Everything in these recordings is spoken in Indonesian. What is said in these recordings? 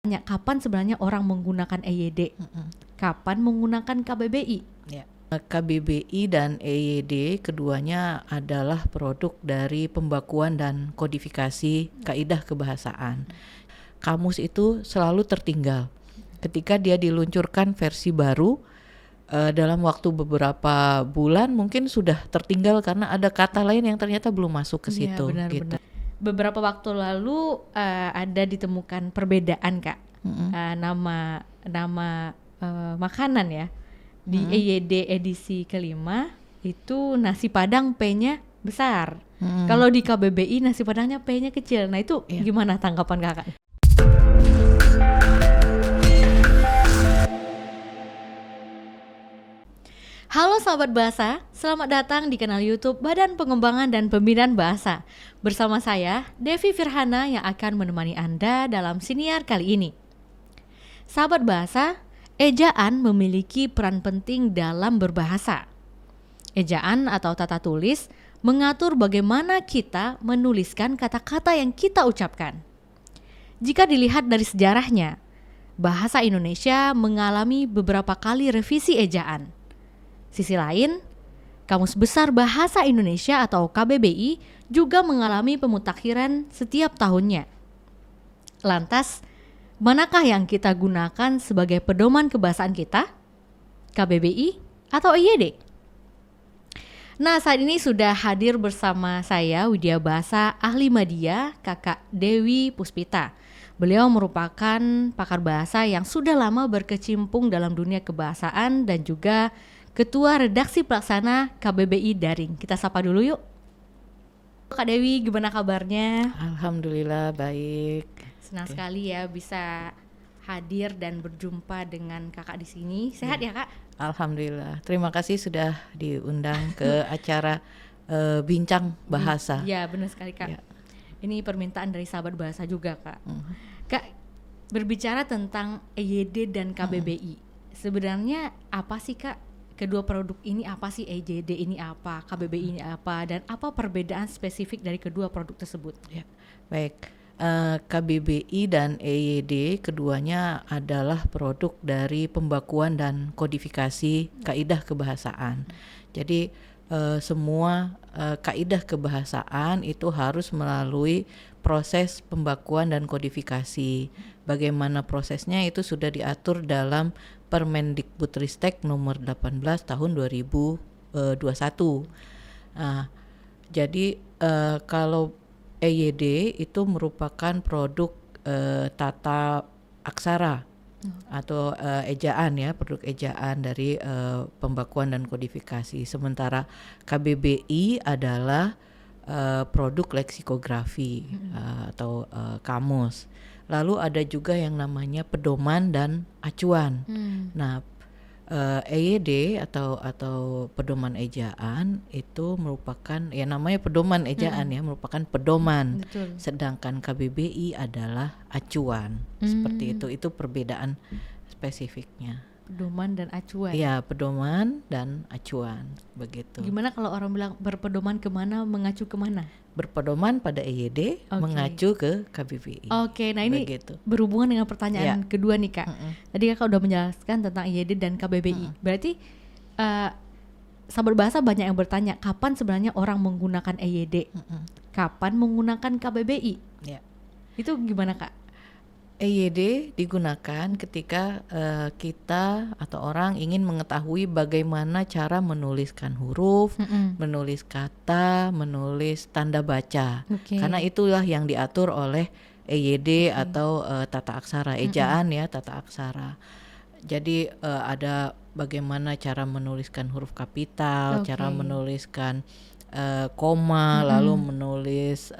Kapan sebenarnya orang menggunakan EYD? Kapan menggunakan KBBI? Ya. KBBI dan EYD keduanya adalah produk dari pembakuan dan kodifikasi kaidah kebahasaan. Kamus itu selalu tertinggal. Ketika dia diluncurkan versi baru, dalam waktu beberapa bulan mungkin sudah tertinggal karena ada kata lain yang ternyata belum masuk ke situ. Gitu. Beberapa waktu lalu ada ditemukan perbedaan Kak, nama makanan ya. Di EYD edisi kelima itu nasi padang P-nya besar. Kalau di KBBI nasi padangnya P-nya kecil. Nah itu gimana tanggapan Kakak? Halo sahabat bahasa, selamat datang di kanal YouTube Badan Pengembangan dan Pembinaan Bahasa. Bersama saya, Devi Firhana yang akan menemani Anda dalam siniar kali ini. Sahabat bahasa, ejaan memiliki peran penting dalam berbahasa. Ejaan atau tata tulis mengatur bagaimana kita menuliskan kata-kata yang kita ucapkan. Jika dilihat dari sejarahnya, bahasa Indonesia mengalami beberapa kali revisi ejaan. Sisi lain, Kamus Besar Bahasa Indonesia atau KBBI juga mengalami pemutakhiran setiap tahunnya. Lantas, manakah yang kita gunakan sebagai pedoman kebahasaan kita? KBBI atau EYD? Nah, saat ini sudah hadir bersama saya Widya Bahasa Ahli Madya, Kakak Dewi Puspita. Beliau merupakan pakar bahasa yang sudah lama berkecimpung dalam dunia kebahasaan dan juga Ketua Redaksi Pelaksana KBBI Daring. Kita sapa dulu yuk. Kak Dewi, gimana kabarnya? Alhamdulillah baik. Senang sekali ya bisa hadir dan berjumpa dengan kakak di sini. Sehat ya Kak? Alhamdulillah. Terima kasih sudah diundang ke acara Bincang Bahasa. Ya benar sekali Kak. Ya. Ini permintaan dari sahabat bahasa juga Kak. Kak, berbicara tentang EYD dan KBBI, sebenarnya apa sih Kak? Kedua produk ini apa sih, EYD ini apa, KBBI ini apa, dan apa perbedaan spesifik dari kedua produk tersebut? Ya. Baik, KBBI dan EYD keduanya adalah produk dari pembakuan dan kodifikasi kaidah kebahasaan. Jadi semua kaidah kebahasaan itu harus melalui proses pembakuan dan kodifikasi. Bagaimana prosesnya itu sudah diatur dalam Permendikbudristek nomor 18 tahun 2021. Jadi kalau EYD itu merupakan produk tata aksara atau ejaan ya, produk ejaan dari pembakuan dan kodifikasi. Sementara KBBI adalah produk leksikografi atau kamus. Lalu ada juga yang namanya pedoman dan acuan. Nah, EYD atau pedoman ejaan itu merupakan ya namanya pedoman ejaan ya, merupakan pedoman. Betul. Sedangkan KBBI adalah acuan. Seperti itu. Itu perbedaan spesifiknya. Pedoman dan acuan. Iya, pedoman dan acuan begitu. Gimana kalau orang bilang berpedoman kemana, mengacu kemana? Berpedoman pada EYD, mengacu ke KBBI. Oke, nah ini berhubungan dengan pertanyaan kedua nih Kak. Tadi Kakak udah menjelaskan tentang EYD dan KBBI. Berarti sahabat bahasa banyak yang bertanya, kapan sebenarnya orang menggunakan EYD? Kapan menggunakan KBBI? Ya. Itu gimana Kak? EYD digunakan ketika kita atau orang ingin mengetahui bagaimana cara menuliskan huruf, menulis kata, menulis tanda baca. Karena itulah yang diatur oleh EYD atau tata aksara, ejaan ya, tata aksara. Jadi ada bagaimana cara menuliskan huruf kapital, cara menuliskan koma, lalu menulis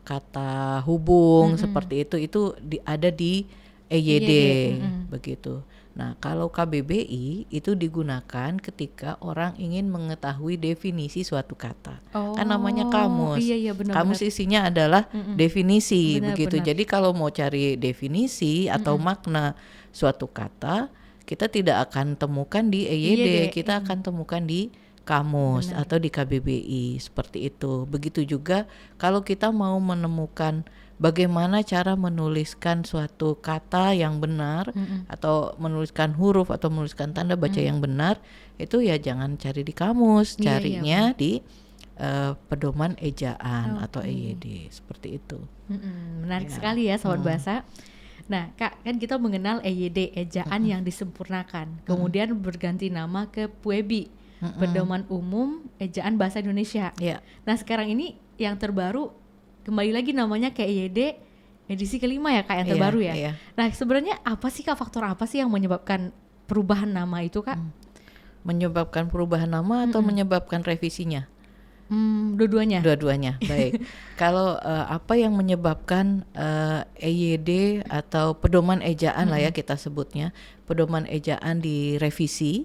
kata hubung seperti itu ada di EYD begitu. Nah, kalau KBBI itu digunakan ketika orang ingin mengetahui definisi suatu kata. Kan namanya kamus. Iya, kamus isinya adalah definisi begitu. Jadi kalau mau cari definisi atau makna suatu kata, kita tidak akan temukan di EYD, kita akan temukan di kamus atau di KBBI seperti itu. Begitu juga kalau kita mau menemukan bagaimana cara menuliskan suatu kata yang benar, atau menuliskan huruf atau menuliskan tanda baca yang benar, itu ya jangan cari di kamus, carinya di pedoman ejaan atau EYD, seperti itu. Menarik sekali ya Sobat Bahasa. Nah Kak, kan kita mengenal EYD, ejaan yang disempurnakan, kemudian berganti nama ke PUEBI, Pedoman Umum Ejaan Bahasa Indonesia. Nah sekarang ini yang terbaru kembali lagi namanya ke EYD edisi kelima ya Kak, yang terbaru ya. Nah sebenarnya apa sih Kak, faktor apa sih yang menyebabkan perubahan nama itu Kak? Menyebabkan perubahan nama atau menyebabkan revisinya? Dua-duanya. Baik. Kalau apa yang menyebabkan EYD atau pedoman ejaan lah ya kita sebutnya, pedoman ejaan direvisi,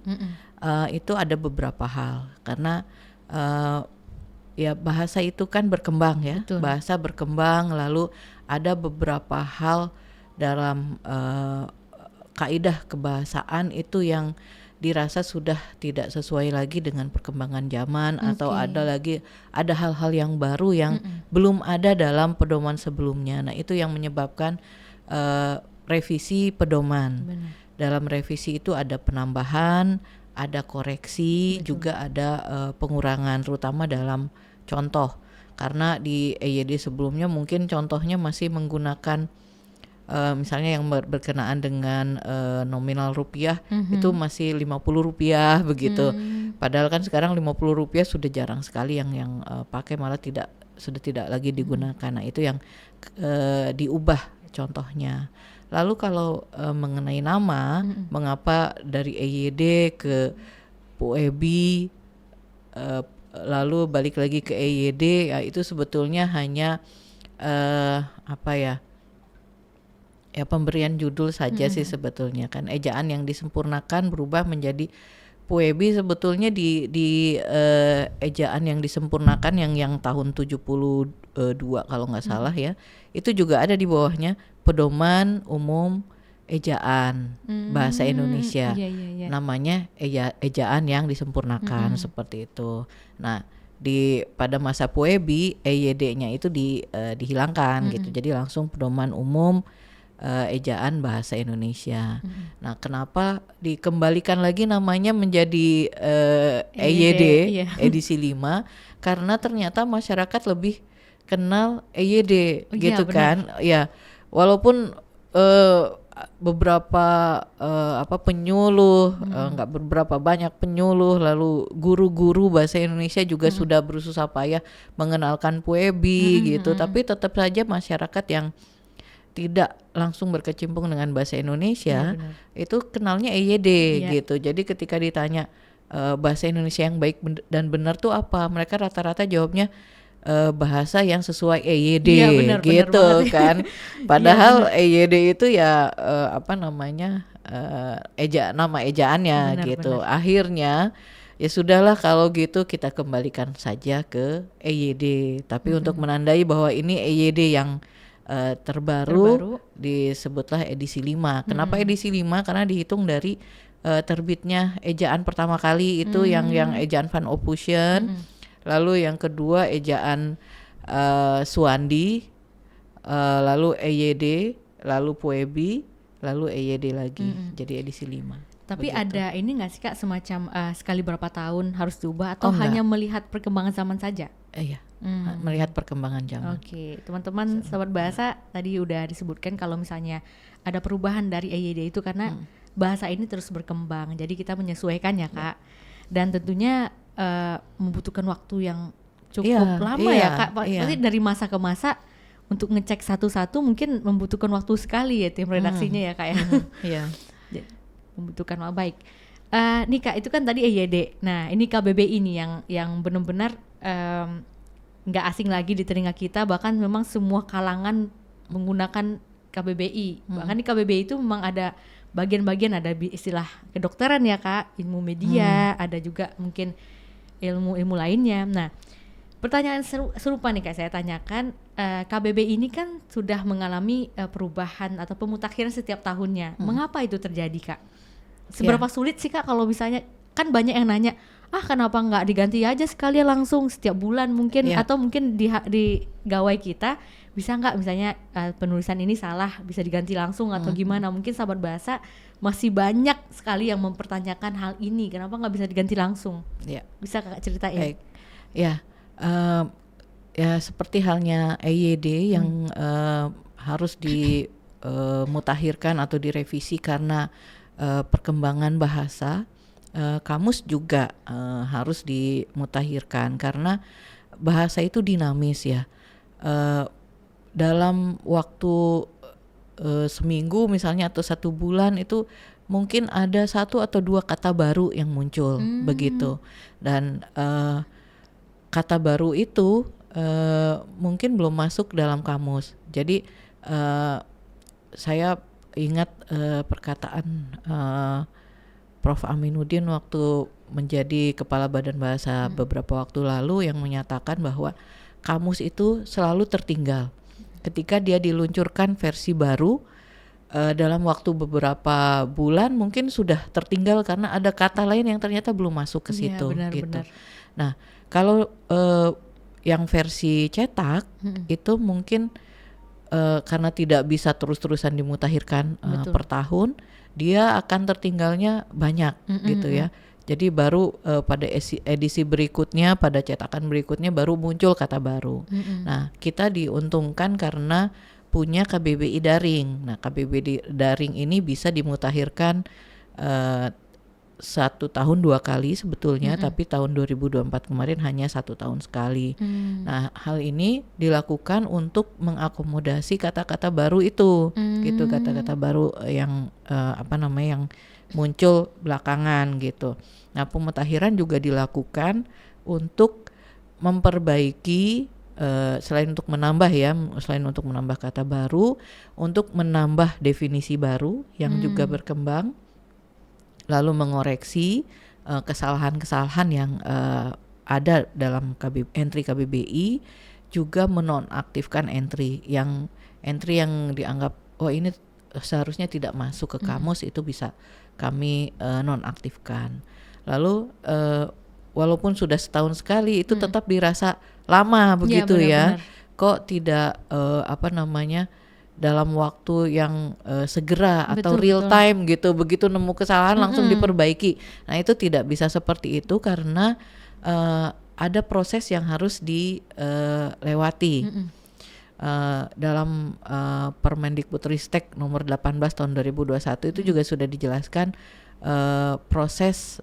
itu ada beberapa hal. Karena ya bahasa itu kan berkembang ya. Betul. Bahasa berkembang, lalu ada beberapa hal dalam kaidah kebahasaan itu yang dirasa sudah tidak sesuai lagi dengan perkembangan zaman, atau ada hal-hal yang baru yang belum ada dalam pedoman sebelumnya. Nah itu yang menyebabkan revisi pedoman. Benar. Dalam revisi itu ada penambahan, ada koreksi, juga ada pengurangan, terutama dalam contoh. Karena di EYD sebelumnya mungkin contohnya masih menggunakan misalnya yang berkenaan dengan nominal rupiah, itu masih Rp50 begitu. Padahal kan sekarang Rp50 sudah jarang sekali yang pakai, malah sudah tidak lagi digunakan. Nah itu yang diubah contohnya. Lalu kalau mengenai nama, mengapa dari EYD ke PUEBI, lalu balik lagi ke EYD, ya itu sebetulnya hanya ya pemberian judul saja sih sebetulnya kan. Ejaan yang disempurnakan berubah menjadi PUEBI. Sebetulnya di ejaan yang disempurnakan yang tahun 72 kalau nggak salah ya, itu juga ada di bawahnya Pedoman Umum Ejaan Bahasa Indonesia. Namanya ejaan yang disempurnakan, seperti itu. Nah pada masa PUEBI EYD-nya itu dihilangkan gitu, jadi langsung Pedoman Umum Ejaan Bahasa Indonesia. Nah kenapa dikembalikan lagi namanya menjadi EYD edisi 5? Karena ternyata masyarakat lebih kenal EYD gitu kan. Ya walaupun beberapa penyuluh, nggak beberapa banyak penyuluh, lalu guru-guru bahasa Indonesia juga sudah berusaha payah mengenalkan PUEBI gitu, tapi tetap saja masyarakat yang tidak langsung berkecimpung dengan bahasa Indonesia itu kenalnya EYD gitu. Jadi ketika ditanya bahasa Indonesia yang baik dan benar tuh apa, mereka rata-rata jawabnya bahasa yang sesuai EYD gitu kan. Padahal EYD itu ya nama ejaannya gitu. Akhirnya ya sudahlah kalau gitu kita kembalikan saja ke EYD. Tapi untuk menandai bahwa ini EYD yang terbaru disebutlah edisi 5. Kenapa edisi 5? Karena dihitung dari terbitnya ejaan pertama kali itu yang ejaan Van Ophusen, lalu yang kedua ejaan Suwandi, lalu EYD, lalu PUEBI, lalu EYD lagi. Jadi edisi 5. Tapi begitu. Ada ini nggak sih Kak, semacam sekali berapa tahun harus diubah, atau hanya melihat perkembangan zaman saja? Iya, melihat perkembangan zaman. Oke, teman-teman Sobat Bahasa, tadi udah disebutkan kalau misalnya ada perubahan dari EYD itu karena bahasa ini terus berkembang, jadi kita menyesuaikan ya Kak. Dan tentunya membutuhkan waktu yang cukup lama ya Kak. Pasti dari masa ke masa untuk ngecek satu-satu mungkin membutuhkan waktu sekali ya tim redaksinya ya Kak ya. Iya. Membutuhkan waktu. Baik. Nih Kak, itu kan tadi EYD. Nah, ini KBBI ini yang benar-benar nggak asing lagi di telinga kita, bahkan memang semua kalangan menggunakan KBBI. Bahkan di KBBI itu memang ada bagian-bagian, ada istilah kedokteran ya Kak, ilmu media, ada juga mungkin ilmu-ilmu lainnya. Nah, pertanyaan serupa nih Kak saya tanyakan, KBBI ini kan sudah mengalami perubahan atau pemutakhiran setiap tahunnya. Mengapa itu terjadi Kak? Seberapa sulit sih Kak kalau misalnya kan banyak yang nanya, kenapa nggak diganti aja sekalian langsung setiap bulan mungkin, atau mungkin di gawai kita bisa nggak misalnya penulisan ini salah bisa diganti langsung atau gimana. Mungkin sahabat bahasa masih banyak sekali yang mempertanyakan hal ini, kenapa nggak bisa diganti langsung. Bisa Kakak ceritain? Baik. Ya, ya seperti halnya EYD yang harus dimutakhirkan atau direvisi karena perkembangan bahasa. Kamus juga harus dimutakhirkan karena bahasa itu dinamis ya. Dalam waktu seminggu misalnya atau 1 bulan itu mungkin ada 1 atau 2 kata baru yang muncul begitu. Dan kata baru itu mungkin belum masuk dalam kamus. Jadi saya ingat perkataan Prof. Aminuddin waktu menjadi Kepala Badan Bahasa beberapa waktu lalu yang menyatakan bahwa kamus itu selalu tertinggal. Ketika dia diluncurkan versi baru, dalam waktu beberapa bulan mungkin sudah tertinggal karena ada kata lain yang ternyata belum masuk ke situ. Gitu. Nah, kalau yang versi cetak itu mungkin karena tidak bisa terus-terusan dimutakhirkan per tahun, dia akan tertinggalnya banyak gitu ya. Jadi baru pada edisi berikutnya, pada cetakan berikutnya baru muncul kata baru. Nah, kita diuntungkan karena punya KBBI daring. Nah, KBBI daring ini bisa dimutakhirkan 1 tahun 2 kali sebetulnya, tapi tahun 2024 kemarin hanya 1 tahun sekali. Nah, hal ini dilakukan untuk mengakomodasi kata-kata baru itu, gitu, kata-kata baru yang yang muncul belakangan gitu. Nah, pemutakhiran juga dilakukan untuk memperbaiki selain untuk menambah kata baru, untuk menambah definisi baru yang juga berkembang, lalu mengoreksi kesalahan-kesalahan yang ada dalam entry KBBI, juga menonaktifkan entry yang dianggap ini seharusnya tidak masuk ke kamus, itu bisa kami nonaktifkan. Lalu walaupun sudah setahun sekali itu tetap dirasa lama begitu ya. Kok tidak dalam waktu yang segera atau real time gitu, begitu nemu kesalahan langsung diperbaiki. Nah, itu tidak bisa seperti itu karena ada proses yang harus dilewati. Dalam Permendikbudristek nomor 18 tahun 2021 itu juga sudah dijelaskan proses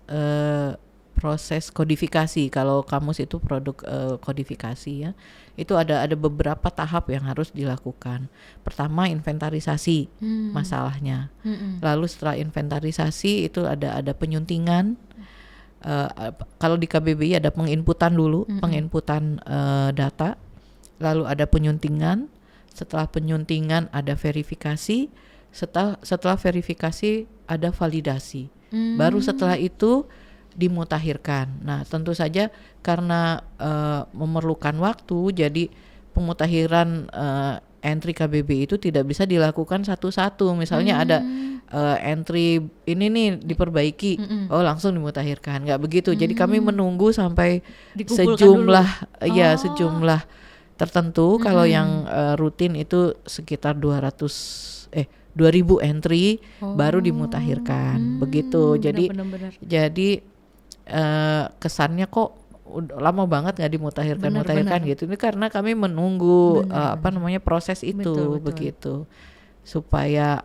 kodifikasi. Kalau kamus itu produk kodifikasi ya, itu ada beberapa tahap yang harus dilakukan. Pertama, inventarisasi masalahnya. Lalu setelah inventarisasi itu ada penyuntingan. Kalau di KBBI ada penginputan dulu, penginputan data. Lalu ada penyuntingan. Setelah penyuntingan ada verifikasi. Setelah verifikasi ada validasi. Baru setelah itu dimutakhirkan. Nah, tentu saja karena memerlukan waktu, jadi pemutakhiran entry KBBI itu tidak bisa dilakukan satu-satu. Misalnya ada entry ini nih diperbaiki, langsung dimutakhirkan. Nggak begitu. Jadi kami menunggu sampai sejumlah tertentu. Kalau yang rutin itu sekitar 2000 entry baru dimutakhirkan. Begitu. Jadi kesannya kok lama banget nggak dimutakhirkan gitu. Ini karena kami menunggu proses itu begitu, supaya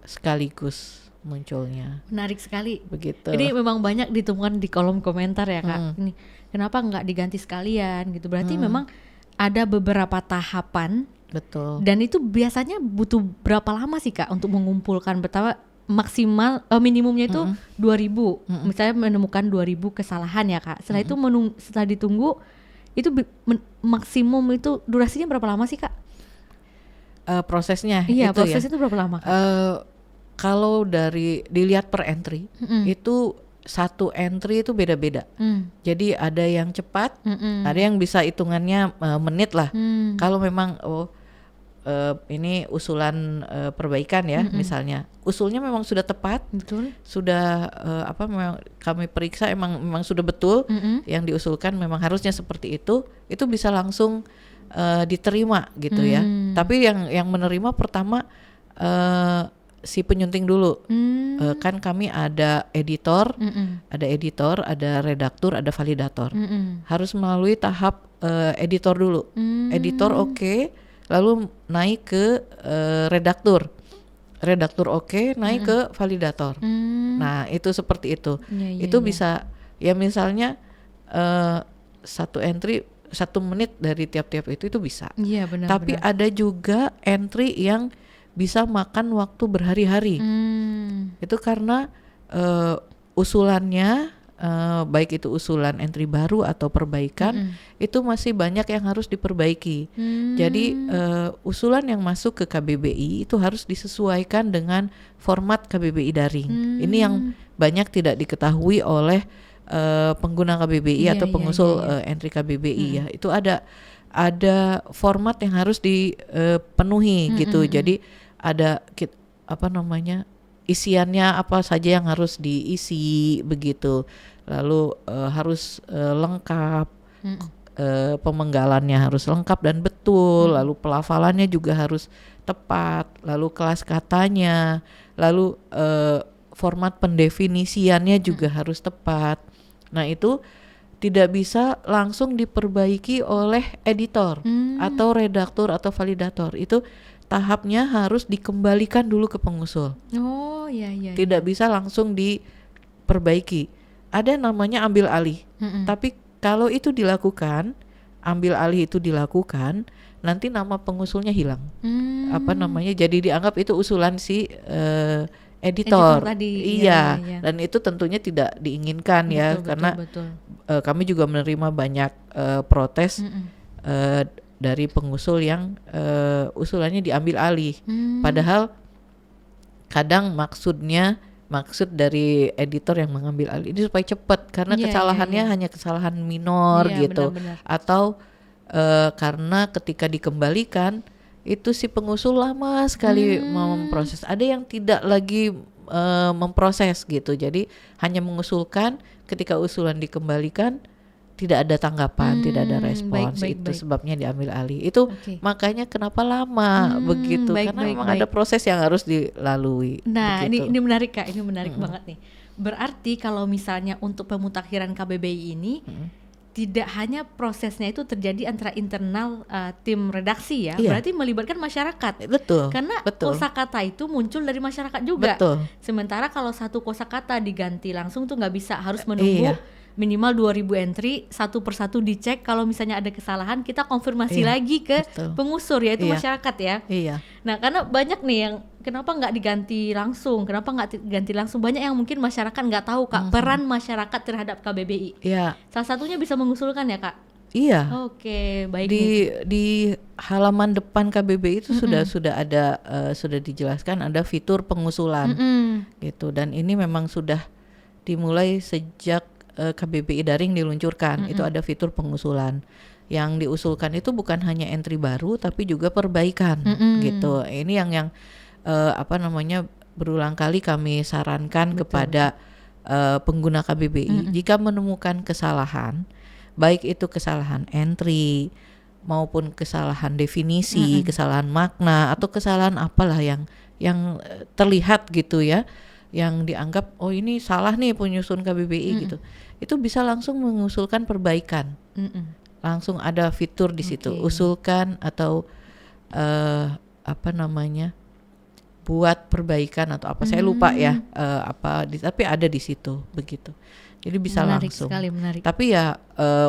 sekaligus munculnya. Menarik sekali begitu. Ini memang banyak ditemukan di kolom komentar ya Kak. Ini kenapa nggak diganti sekalian gitu, berarti memang ada beberapa tahapan. Betul. Dan itu biasanya butuh berapa lama sih Kak untuk mengumpulkan, betapa maksimal minimumnya itu 2000. Misalnya menemukan 2000 kesalahan ya Kak. Setelah itu setelah ditunggu itu maksimum itu durasinya berapa lama sih Kak? Prosesnya itu berapa lama Kak? Kalau dilihat per entry itu satu entry itu beda-beda. Jadi ada yang cepat, ada yang bisa hitungannya menit lah. Kalau memang ini usulan perbaikan ya, misalnya usulnya memang sudah tepat, Betul. sudah memang kami periksa memang sudah betul, yang diusulkan memang harusnya seperti itu bisa langsung diterima gitu ya. Tapi yang menerima pertama si penyunting dulu. Kan kami ada editor, ada redaktur, ada validator. Harus melalui tahap editor dulu. Editor oke, lalu naik ke redaktur. Redaktur oke, naik ke validator. Nah, itu seperti itu. Itu bisa ya misalnya satu entry 1 menit dari tiap-tiap itu bisa. Iya, benar. Tapi ada juga entry yang bisa makan waktu berhari-hari. Itu karena usulannya baik itu usulan entry baru atau perbaikan, itu masih banyak yang harus diperbaiki. Jadi usulan yang masuk ke KBBI itu harus disesuaikan dengan format KBBI daring. Ini yang banyak tidak diketahui oleh pengguna KBBI atau pengusul entry KBBI ya. Itu ada format yang harus dipenuhi gitu. Jadi ada isiannya apa saja yang harus diisi begitu. Lalu harus lengkap, pemenggalannya harus lengkap dan betul, lalu pelafalannya juga harus tepat, lalu kelas katanya, lalu format pendefinisiannya juga harus tepat. Nah, itu tidak bisa langsung diperbaiki oleh editor atau redaktur atau validator. Itu tahapnya harus dikembalikan dulu ke pengusul. Oh, iya. Tidak bisa langsung diperbaiki. Ada namanya ambil alih. Tapi kalau itu dilakukan, ambil alih itu dilakukan, nanti nama pengusulnya hilang. Jadi dianggap itu usulan si editor tadi. Iya. Dan itu tentunya tidak diinginkan karena kami juga menerima banyak protes dari pengusul yang usulannya diambil alih. Padahal kadang maksud dari editor yang mengambil alih ini supaya cepat, karena kesalahannya hanya kesalahan minor gitu. Benar-benar. Atau karena ketika dikembalikan itu si pengusul lama sekali memproses. Ada yang tidak lagi memproses gitu. Jadi hanya mengusulkan, ketika usulan dikembalikan tidak ada tanggapan, tidak ada respons. Itu sebabnya diambil alih. Itu makanya kenapa lama begitu, karena memang ada proses yang harus dilalui. Nah, ini menarik Kak, ini menarik banget nih. Berarti kalau misalnya untuk pemutakhiran KBBI ini tidak hanya prosesnya itu terjadi antara internal tim redaksi ya, berarti melibatkan masyarakat. Betul. Karena kosakata itu muncul dari masyarakat juga. Betul. Sementara kalau satu kosakata diganti langsung tuh nggak bisa, harus menunggu minimal 2000 entry, satu persatu dicek. Kalau misalnya ada kesalahan, kita konfirmasi lagi ke pengusur, yaitu masyarakat ya. Nah, karena banyak nih yang kenapa nggak diganti langsung, banyak yang mungkin masyarakat nggak tahu Kak, peran masyarakat terhadap KBBI. Salah satunya bisa mengusulkan ya Kak. Oke, baik. Di halaman depan KBBI itu sudah ada sudah dijelaskan ada fitur pengusulan gitu, dan ini memang sudah dimulai sejak KBBI daring diluncurkan. Itu ada fitur pengusulan. Yang diusulkan itu bukan hanya entry baru tapi juga perbaikan gitu. Ini yang berulang kali kami sarankan kepada pengguna KBBI. Jika menemukan kesalahan, baik itu kesalahan entry maupun kesalahan definisi, kesalahan makna, atau kesalahan apalah yang terlihat gitu ya, yang dianggap oh ini salah nih penyusun KBBI gitu, itu bisa langsung mengusulkan perbaikan. Langsung ada fitur di situ, usulkan atau buat perbaikan atau apa, saya lupa ya tapi ada di situ begitu. Jadi bisa menarik langsung. Sekali, menarik. Tapi ya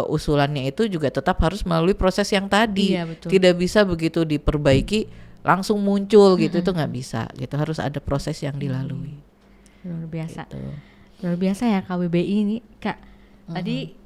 usulannya itu juga tetap harus melalui proses yang tadi. Tidak bisa begitu diperbaiki langsung muncul gitu, itu nggak bisa gitu, harus ada proses yang dilalui. Luar biasa gitu. Luar biasa ya KBBI ini Kak. Tadi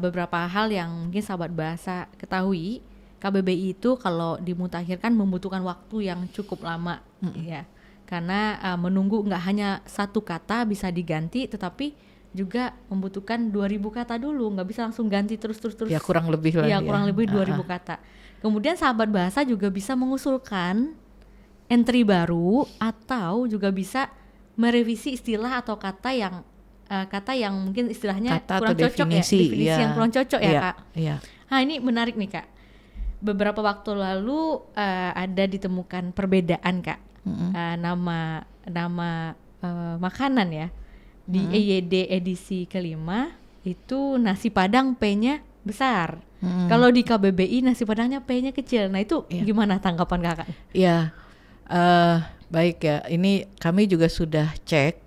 beberapa hal yang mungkin sahabat bahasa ketahui, KBBI itu kalau dimutakhirkan membutuhkan waktu yang cukup lama ya, karena menunggu nggak hanya satu kata bisa diganti, tetapi juga membutuhkan 2000 kata dulu, nggak bisa langsung ganti terus. Ya kurang lebih lah. Ya kurang lebih 2000 kata. Kemudian sahabat bahasa juga bisa mengusulkan entry baru atau juga bisa merevisi istilah atau kata yang mungkin istilahnya kata kurang cocok definisi, ya, definisi yang kurang cocok ya Kak. Iya. Nah ini menarik nih Kak. Beberapa waktu lalu ada ditemukan perbedaan Kak, nama makanan ya di EYD edisi kelima itu nasi Padang P-nya besar. Kalau di KBBI nasi Padangnya P-nya kecil. Nah itu gimana tanggapan Kakak? Iya. Baik ya, ini kami juga sudah cek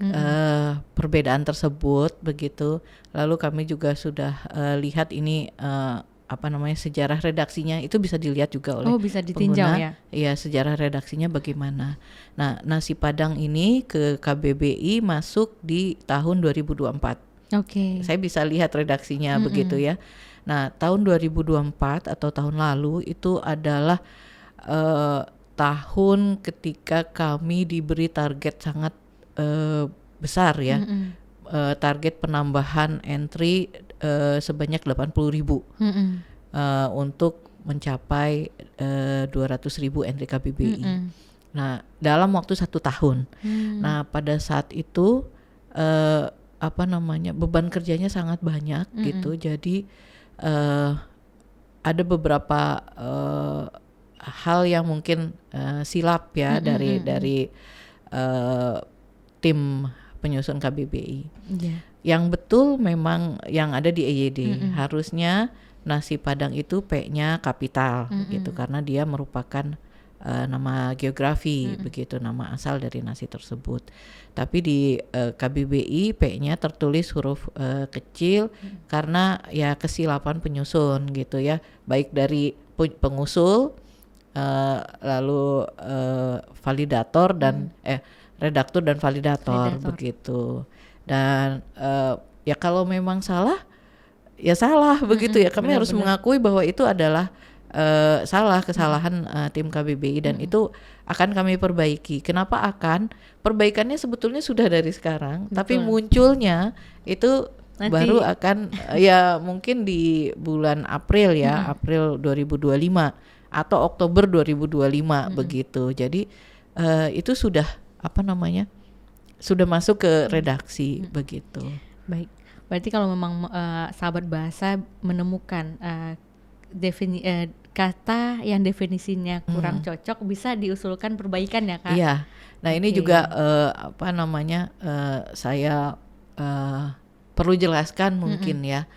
perbedaan tersebut begitu. Lalu kami juga sudah lihat ini sejarah redaksinya itu bisa dilihat juga oleh bisa ditinjau pengguna. Iya, sejarah redaksinya bagaimana. Nah, nasi Padang ini ke KBBI masuk di tahun 2024. Oke. Saya bisa lihat redaksinya begitu ya. Nah, tahun 2024 atau tahun lalu itu adalah tahun ketika kami diberi target sangat besar ya, target penambahan entry sebanyak 80.000 untuk mencapai 200.000 entry KBBI. Nah dalam waktu 1 tahun. Nah pada saat itu beban kerjanya sangat banyak gitu. Jadi ada beberapa hal yang mungkin silap ya dari tim penyusun KBBI. Yang betul memang yang ada di EYD harusnya nasi Padang itu P-nya kapital gitu karena dia merupakan nama geografi begitu, nama asal dari nasi tersebut. Tapi di KBBI P-nya tertulis huruf kecil karena ya kesilapan penyusun gitu ya, baik dari pengusul lalu validator dan redaktur dan validator begitu. Dan ya kalau memang salah ya salah begitu ya, kami harus mengakui bahwa itu adalah kesalahan tim KBBI dan itu akan kami perbaiki. Kenapa akan? Perbaikannya sebetulnya sudah dari sekarang, tapi munculnya itu nanti baru akan ya mungkin di bulan April ya, April 2025 atau Oktober 2025 begitu. Jadi itu sudah sudah masuk ke redaksi begitu. Baik, berarti kalau memang sahabat bahasa menemukan kata yang definisinya kurang cocok, bisa diusulkan perbaikan ya Kak? Iya. Nah ini juga saya perlu jelaskan mungkin ya,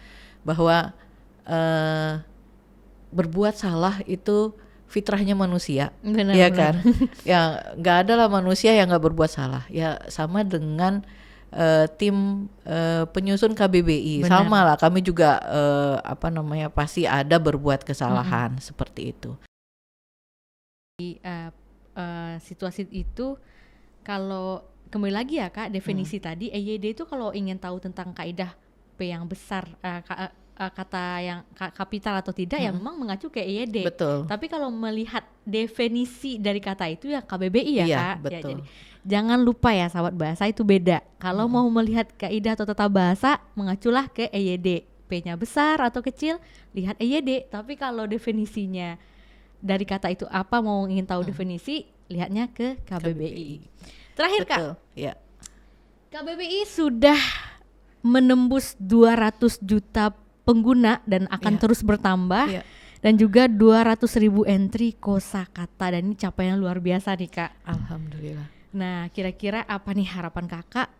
bahwa berbuat salah itu fitrahnya manusia, ya kan? Ya nggak ada lah manusia yang nggak berbuat salah. Ya sama dengan tim penyusun KBBI, sama lah. Kami juga pasti ada berbuat kesalahan seperti itu. Di situasi itu, kalau kembali lagi ya Kak, definisi tadi EYD itu kalau ingin tahu tentang kaidah P yang besar, kata yang kapital atau tidak ya memang mengacu ke EYD. Betul. Tapi kalau melihat definisi dari kata itu ya KBBI ya Kak. Betul. Ya, jadi jangan lupa ya sahabat bahasa itu beda. Kalau mau melihat kaidah atau tata bahasa, mengaculah ke EYD. P-nya besar atau kecil, lihat EYD. Tapi kalau definisinya dari kata itu apa, mau ingin tahu definisi, lihatnya ke KBBI. Terakhir Kak, ya. KBBI sudah menembus 200 juta pengguna dan akan terus bertambah, dan juga 200.000 entry kosakata, dan ini capaian luar biasa nih Kak. Alhamdulillah. Nah kira-kira apa nih harapan Kakak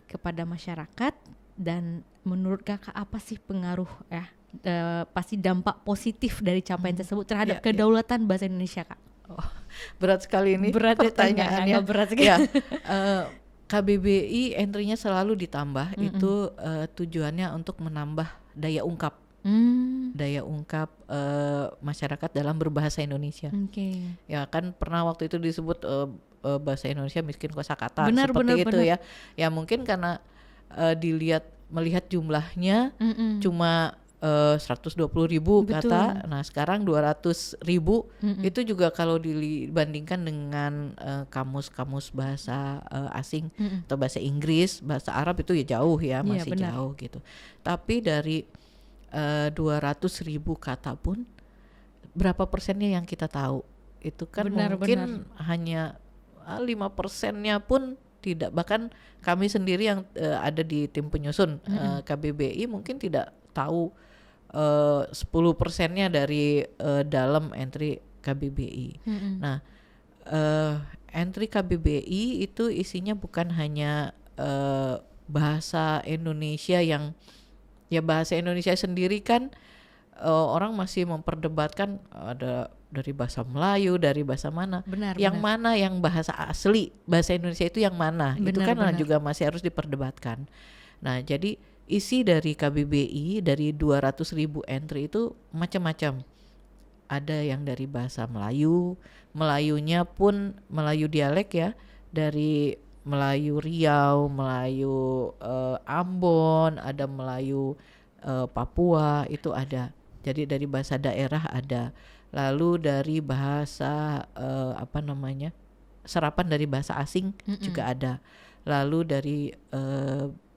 kepada masyarakat, dan menurut Kakak apa sih pengaruh pasti dampak positif dari capaian tersebut terhadap kedaulatan bahasa Indonesia Kak? Berat sekali ini pertanyaannya. Berat sekali. KBBI entry-nya selalu ditambah, itu tujuannya untuk menambah daya ungkap, masyarakat dalam berbahasa Indonesia. Ya kan pernah waktu itu disebut bahasa Indonesia miskin kosakata, seperti itu ya. Ya mungkin karena melihat jumlahnya cuma 120.000 Betul. kata, nah sekarang 200.000. Itu juga kalau dibandingkan dengan kamus-kamus bahasa asing atau bahasa Inggris, bahasa Arab itu ya jauh ya, Iya, masih benar. jauh gitu. Tapi dari 200.000 kata pun berapa persennya yang kita tahu? Itu kan Benar, mungkin hanya 5%-nya pun tidak. Bahkan kami sendiri yang ada di tim penyusun KBBI mungkin tidak tahu 10%-nya dari dalam entry KBBI. Nah, entry KBBI itu isinya bukan hanya bahasa Indonesia yang ya bahasa Indonesia sendiri kan orang masih memperdebatkan ada dari bahasa Melayu, dari bahasa mana. Benar, yang benar. mana yang bahasa asli, bahasa Indonesia itu yang mana? Itu Benar, kan benar. juga masih harus diperdebatkan. Nah, jadi isi dari KBBI dari 200.000 entry itu macam-macam. Ada yang dari bahasa Melayu, Melayunya pun Melayu dialek ya, dari Melayu Riau, Melayu Ambon, ada Melayu Papua, itu ada. Jadi dari bahasa daerah ada. Lalu dari bahasa serapan dari bahasa asing juga ada. Lalu dari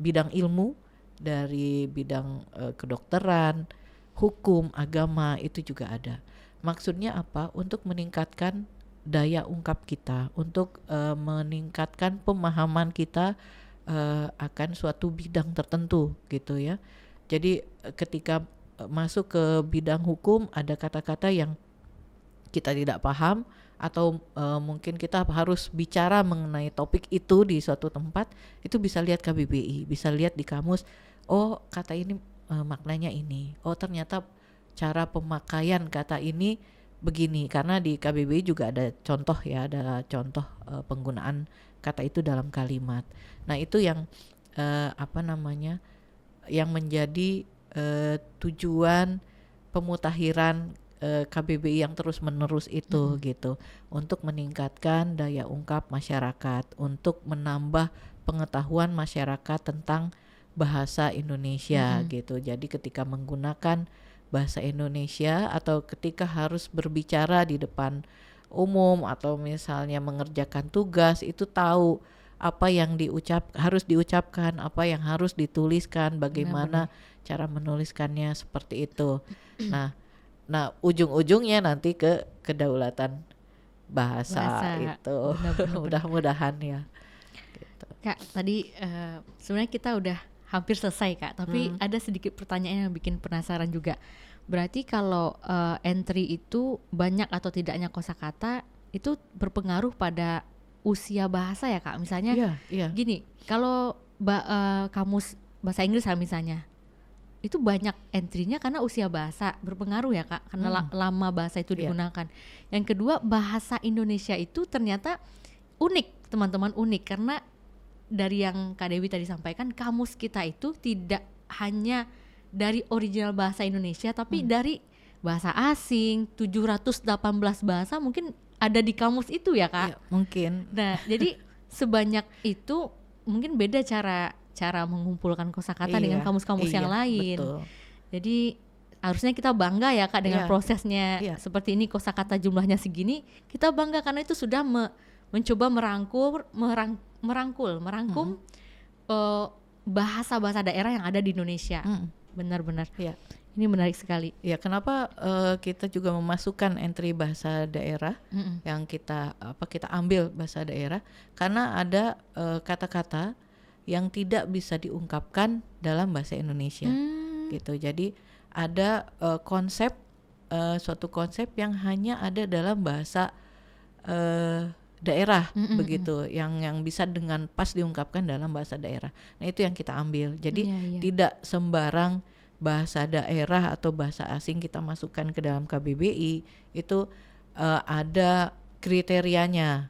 bidang ilmu, dari bidang kedokteran, hukum, agama, itu juga ada. Maksudnya apa? Untuk meningkatkan daya ungkap kita, untuk meningkatkan pemahaman kita akan suatu bidang tertentu gitu ya. Jadi ketika masuk ke bidang hukum, ada kata-kata yang kita tidak paham atau mungkin kita harus bicara mengenai topik itu di suatu tempat, itu bisa lihat KBBI, bisa lihat di kamus. Oh, kata ini maknanya ini. Oh, ternyata cara pemakaian kata ini begini, karena di KBBI juga ada contoh ya, ada contoh penggunaan kata itu dalam kalimat. Nah, itu yang yang menjadi tujuan pemutakhiran KBBI yang terus menerus itu gitu, untuk meningkatkan daya ungkap masyarakat, untuk menambah pengetahuan masyarakat tentang bahasa Indonesia gitu. Jadi ketika menggunakan bahasa Indonesia atau ketika harus berbicara di depan umum atau misalnya mengerjakan tugas, itu tahu apa yang harus diucapkan, apa yang harus dituliskan, bagaimana cara menuliskannya, seperti itu. Nah, ujung-ujungnya nanti ke kedaulatan bahasa itu. Mudah-mudahan ya. Gitu. Kak, tadi sebenarnya kita udah hampir selesai Kak, tapi ada sedikit pertanyaan yang bikin penasaran juga. Berarti kalau entry itu banyak atau tidaknya kosakata itu berpengaruh pada usia bahasa ya Kak? Misalnya gini, kalau kamus bahasa Inggris misalnya, itu banyak entry-nya karena usia bahasa berpengaruh ya Kak, karena lama bahasa itu digunakan. Yang kedua, bahasa Indonesia itu ternyata unik, teman-teman, unik karena dari yang Kak Dewi tadi sampaikan, kamus kita itu tidak hanya dari original bahasa Indonesia, tapi dari bahasa asing, 718 bahasa mungkin ada di kamus itu ya Kak? Ya, mungkin. Nah, jadi sebanyak itu mungkin beda cara mengumpulkan kosakata dengan kamus-kamus yang lain. Betul. Jadi harusnya kita bangga ya Kak dengan prosesnya seperti ini, kosakata jumlahnya segini, kita bangga karena itu sudah mencoba merangkum bahasa-bahasa daerah yang ada di Indonesia. Benar-benar. Ini menarik sekali. Ya, kenapa kita juga memasukkan entry bahasa daerah yang kita ambil bahasa daerah, karena ada kata-kata yang tidak bisa diungkapkan dalam bahasa Indonesia, gitu. Jadi ada suatu konsep yang hanya ada dalam bahasa daerah, begitu, yang bisa dengan pas diungkapkan dalam bahasa daerah. Nah, itu yang kita ambil. Jadi tidak sembarang bahasa daerah atau bahasa asing kita masukkan ke dalam KBBI, itu ada kriterianya.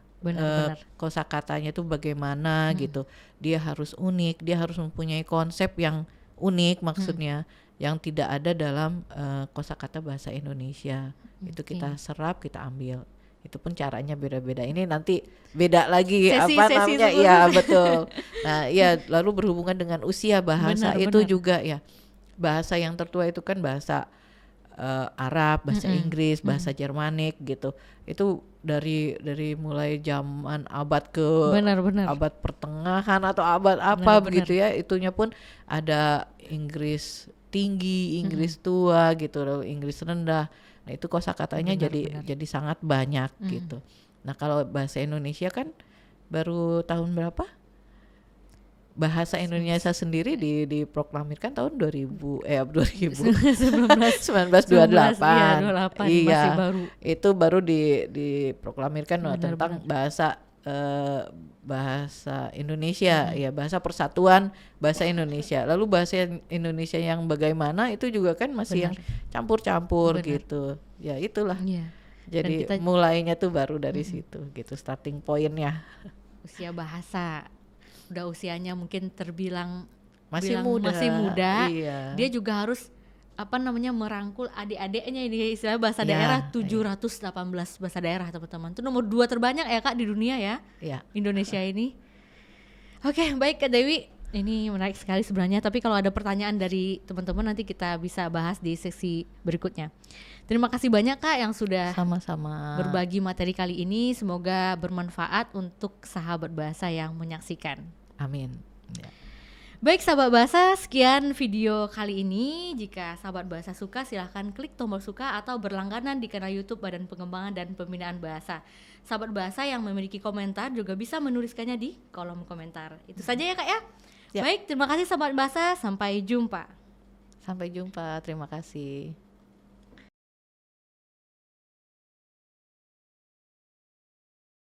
Kosakatanya itu bagaimana gitu, dia harus unik, dia harus mempunyai konsep yang unik, maksudnya yang tidak ada dalam kosakata bahasa Indonesia. Itu kita serap, kita ambil. Itu pun caranya beda-beda. Ini nanti beda lagi namanya. Iya, betul. Nah, ya, lalu berhubungan dengan usia bahasa itu juga ya. bahasa yang tertua itu kan bahasa Arab, bahasa Inggris, bahasa Jermanik gitu. Itu dari mulai zaman abad ke Benar-benar. abad pertengahan atau abad apa begitu ya, itunya pun ada Inggris tinggi, Inggris tua gitu loh, Inggris rendah. Nah, itu kosakatanya jadi sangat banyak gitu. Nah, kalau bahasa Indonesia kan baru tahun berapa? Bahasa Indonesia sendiri diproklamirkan tahun 1928. Iya, masih baru. Itu baru diproklamirkan tentang bahasa bahasa Indonesia, ya bahasa persatuan bahasa Indonesia. Lalu bahasa Indonesia yang bagaimana itu juga kan masih yang campur-campur gitu. Ya itulah. Jadi mulainya tuh baru dari situ gitu, starting pointnya. Usia bahasa. Udah usianya mungkin terbilang masih muda. Iya. Dia juga harus merangkul adik-adiknya ini, istilah bahasa daerah 718 bahasa daerah teman-teman. Itu nomor 2 terbanyak ya Kak di dunia ya. Indonesia ini. Oke, baik Kak Dewi. Ini menarik sekali sebenarnya, tapi kalau ada pertanyaan dari teman-teman nanti kita bisa bahas di sesi berikutnya. Terima kasih banyak Kak yang sudah sama-sama berbagi materi kali ini. Semoga bermanfaat untuk sahabat bahasa yang menyaksikan. Amin. Baik sahabat bahasa, sekian video kali ini. Jika sahabat bahasa suka, silahkan klik tombol suka atau berlangganan di kanal YouTube Badan Pengembangan dan Pembinaan Bahasa. Sahabat bahasa yang memiliki komentar juga bisa menuliskannya di kolom komentar. Itu saja ya Kak ya. Baik, terima kasih sahabat bahasa. Sampai jumpa. Terima kasih.